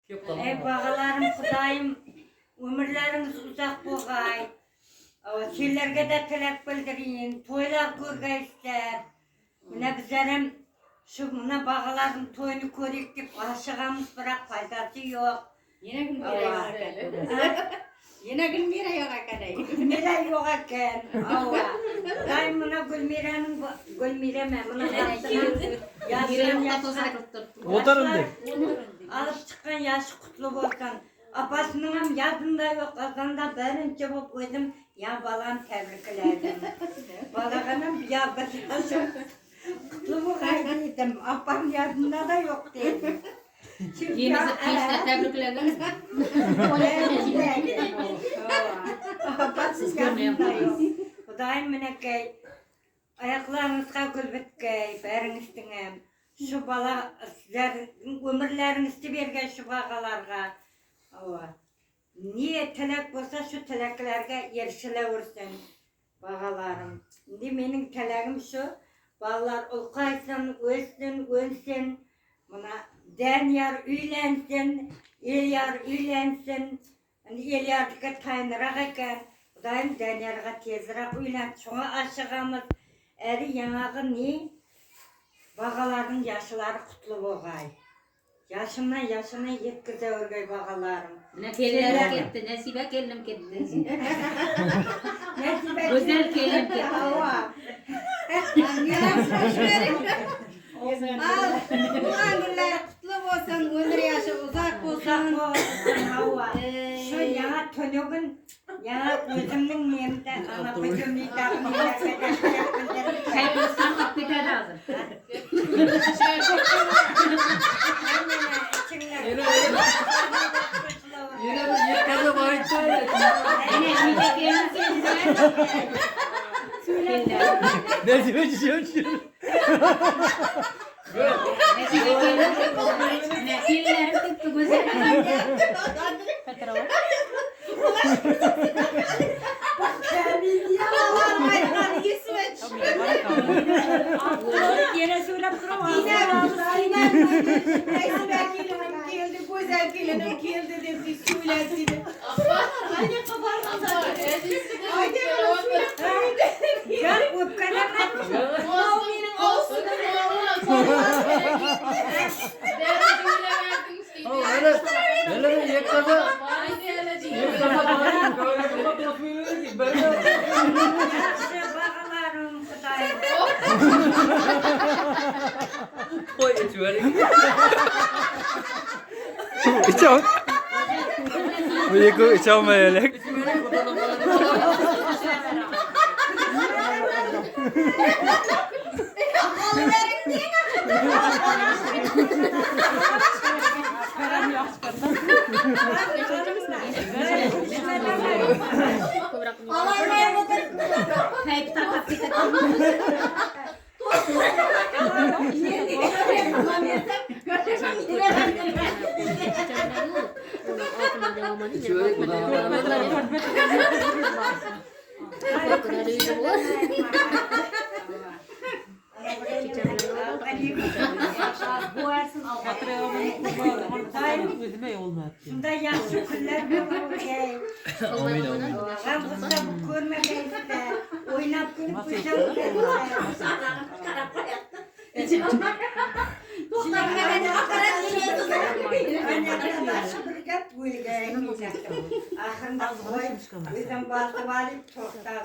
Ey bağalarım, Kudayım, ömürleriniz uzak boğay. Şeylerge de tilek bildirin, toylar görge ister. Mine bizlerim, mine bağaların toyunu körük deyip aşığımız bırak faydası yok. Yine Gülmire yok eken. Yine Gülmire yok eken. Gülmire yok eken. Dayım mine Gülmire mi? Otarım Alıp çıkan yaşı kutlu olsan. Apasının hem yadında yok, kazanda birinci bulup koydum. Ya balam tebriklerdim. Balağanım ya başlasın. Kutlu mu kaydıydım. Apam yadında da yok dedim. Yemesi kıyışta tebrikleriniz. Apasının yadında yok. Kudayım minekey. Ayaklarınızga gülbütkey, berinizdiňem. Şu bala sizlerin ömürlerinizi bergen şu bağalarga. Niye telek bolsa şu teleklerge erişileversin bağalarım. Şimdi menin teleğim şu, bağlar ulkaysın, ölsün, buna denyar üylensin, elyar üylensin. Elyardıka taynırak eken, Kudayım denyarga tezirek üylensin. Şuna aşığımız eri yanağı ni? Bağaların yaşları kutlu boğay. Yaşına yetkize örgey bağalarım. Ne gelinler gitti, Nesibe gelinim gitti. Nesibe Güzel gelinim gitti. Bu angırlar kutlu olsun, ömür yaşı uzak olsun. Şu yana tönögün, yana özümün neyimde, ana bıcımlı dağını Kaybolsan bak bir tane lazım. Yine bir yetkaza bağırık söyle. Yine bir de gelmesin. Ne diyor çiçeğim? Nesibe gelinim gitti. Nesillerim gitti güzel. Yine söylep duramam. Güzel gelinim geldi dedi, söyledi. Ya öpkelemem. Öyle bir yetkaza bağırık böyle kapatmıyor ki. Böyle Yaşlı bağalarım Kudayım. koy içeri. İçam. Bu yeko içam melek. Kayıp takap bir İçeri Şunda yaşlı küller yok. Ben kızda bu görmemeyizde. Oynap gülmüşüm. Ahırda koy. Bizim bazı varlık çok da var.